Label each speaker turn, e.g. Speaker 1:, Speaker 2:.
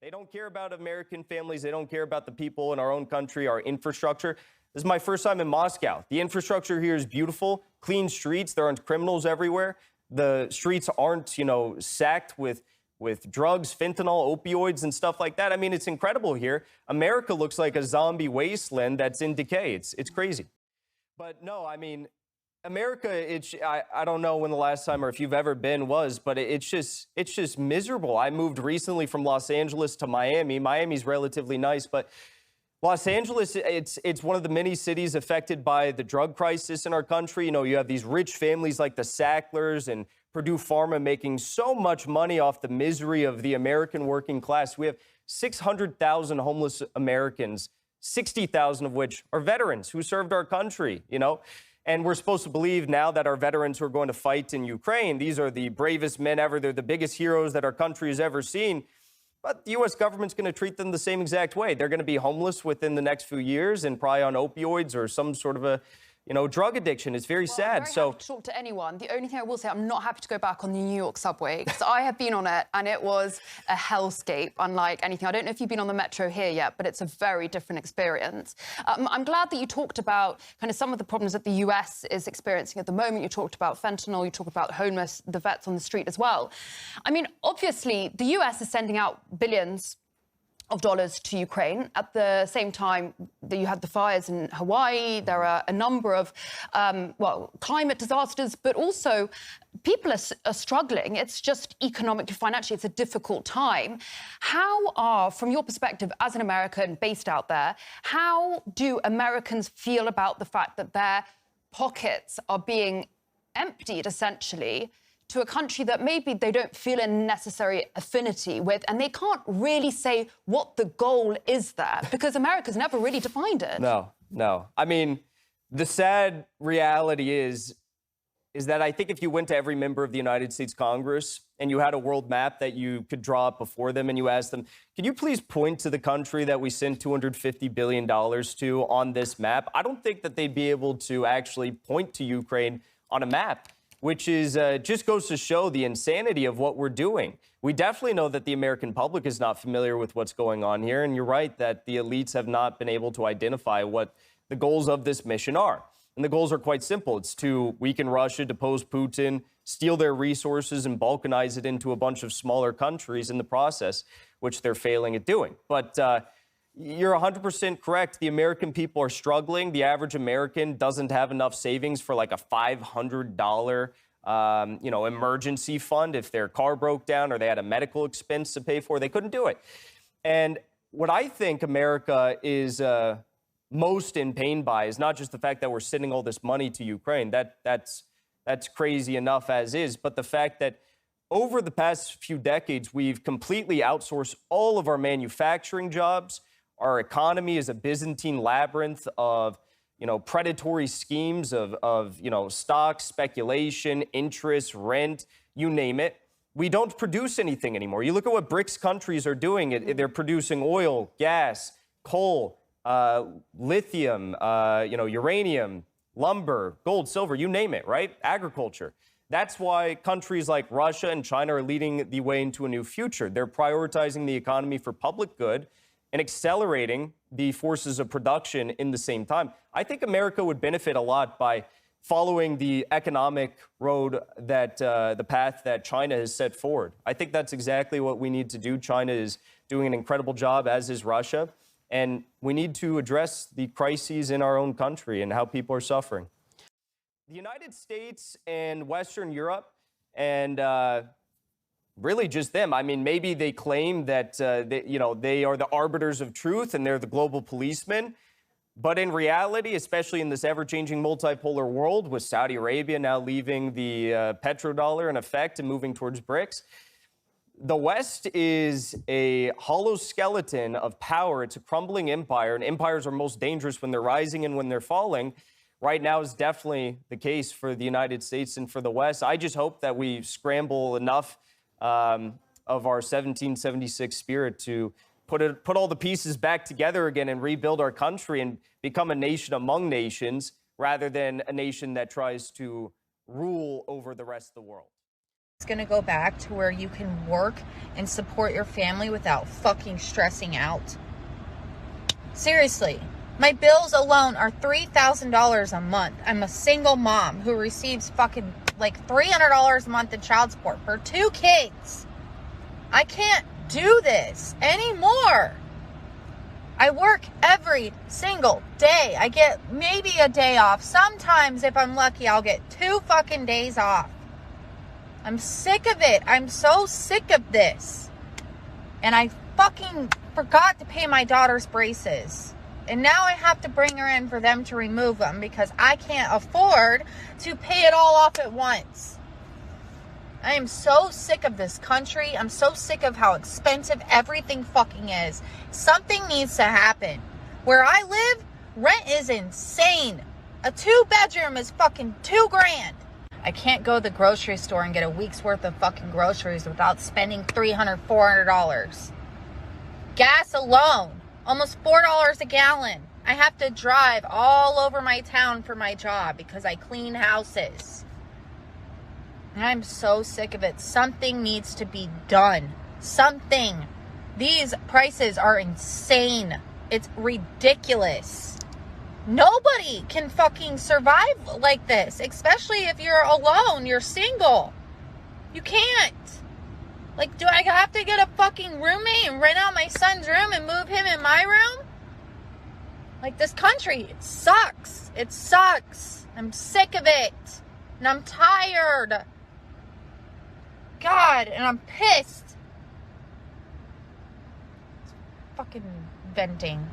Speaker 1: They don't care about American families. They don't care about the people in our own country, our infrastructure. This is my first time in Moscow. The infrastructure here is beautiful, clean streets. There aren't criminals everywhere. The streets aren't, sacked with drugs, fentanyl, opioids, and stuff like that. I mean, it's incredible here. America looks like a zombie wasteland that's in decay. It's crazy. But no, I mean, America, I don't know when the last time or if you've ever been was, but it's just miserable. I moved recently from Los Angeles to Miami. Miami's relatively nice, but Los Angeles, it's one of the many cities affected by the drug crisis in our country. You have these rich families like the Sacklers and Purdue Pharma making so much money off the misery of the American working class. We have 600,000 homeless Americans, 60,000 of which are veterans who served our country, And we're supposed to believe now that our veterans who are going to fight in Ukraine, these are the bravest men ever. They're the biggest heroes that our country has ever seen. But the U.S. government's going to treat them the same exact way. They're going to be homeless within the next few years and probably on opioids or some sort of a drug addiction. It's very sad.
Speaker 2: I'm very happy to talk to anyone. The only thing I will say, I'm not happy to go back on the New York subway because I have been on it and it was a hellscape, unlike anything. I don't know if you've been on the metro here yet, but it's a very different experience. I'm glad that you talked about kind of some of the problems that the US is experiencing at the moment. You talked about fentanyl, you talked about homeless, the vets on the street as well. I mean, obviously, the US is sending out billions of dollars to Ukraine. At the same time that you had the fires in Hawaii, there are a number of, climate disasters, but also people are struggling. It's just economically, financially, it's a difficult time. From your perspective as an American based out there, how do Americans feel about the fact that their pockets are being emptied, essentially, to a country that maybe they don't feel a necessary affinity with, and they can't really say what the goal is there because America's never really defined it.
Speaker 1: No. I mean, the sad reality is that I think if you went to every member of the United States Congress and you had a world map that you could draw up before them and you asked them, can you please point to the country that we sent $250 billion to on this map? I don't think that they'd be able to actually point to Ukraine on a map, which is just goes to show the insanity of what we're doing. We definitely know that the American public is not familiar with what's going on here. And you're right that the elites have not been able to identify what the goals of this mission are. And the goals are quite simple. It's to weaken Russia, depose Putin, steal their resources, and balkanize it into a bunch of smaller countries in the process, which they're failing at doing. But you're 100% correct. The American people are struggling. The average American doesn't have enough savings for like a $500, emergency fund. If their car broke down or they had a medical expense to pay for, they couldn't do it. And what I think America is most in pain by is not just the fact that we're sending all this money to Ukraine. That's crazy enough as is, but the fact that over the past few decades, we've completely outsourced all of our manufacturing jobs. Our economy is a Byzantine labyrinth of, predatory schemes of stocks, speculation, interest, rent, you name it. We don't produce anything anymore. You look at what BRICS countries are doing. They're producing oil, gas, coal, lithium, uranium, lumber, gold, silver, you name it, right? Agriculture. That's why countries like Russia and China are leading the way into a new future. They're prioritizing the economy for public good and accelerating the forces of production in the same time. I think America would benefit a lot by following the economic road that the path that China has set forward. I think that's exactly what we need to do. China is doing an incredible job, as is Russia. And we need to address the crises in our own country and how people are suffering. The United States and Western Europe and really just them. I mean, maybe they claim that, they are the arbiters of truth and they're the global policemen. But in reality, especially in this ever-changing multipolar world with Saudi Arabia now leaving the petrodollar in effect and moving towards BRICS, the West is a hollow skeleton of power. It's a crumbling empire, and empires are most dangerous when they're rising and when they're falling. Right now is definitely the case for the United States and for the West. I just hope that we scramble enough of our 1776 spirit to put all the pieces back together again and rebuild our country and become a nation among nations rather than a nation that tries to rule over the rest of the world.
Speaker 3: going to go back to where you can work and support your family without fucking stressing out. Seriously. My bills alone are $3,000 a month. I'm a single mom who receives fucking like $300 a month in child support for 2 kids. I can't do this anymore. I work every single day. I get maybe a day off. Sometimes, if I'm lucky, I'll get 2 fucking days off. I'm sick of it. I'm so sick of this. And I fucking forgot to pay my daughter's braces. And now I have to bring her in for them to remove them because I can't afford to pay it all off at once. I am so sick of this country. I'm so sick of how expensive everything fucking is. Something needs to happen. Where I live, rent is insane. A 2-bedroom is fucking $2,000. I can't go to the grocery store and get a week's worth of fucking groceries without spending $300, $400. Gas alone, almost $4 a gallon. I have to drive all over my town for my job because I clean houses. And I'm so sick of it. Something needs to be done. Something. These prices are insane. It's ridiculous. Nobody can fucking survive like this, especially if you're alone, you're single. You can't. Like, do I have to get a fucking roommate and rent out my son's room and move him in my room? Like, this country, it sucks. It sucks. I'm sick of it. And I'm tired. God, and I'm pissed. Fucking venting.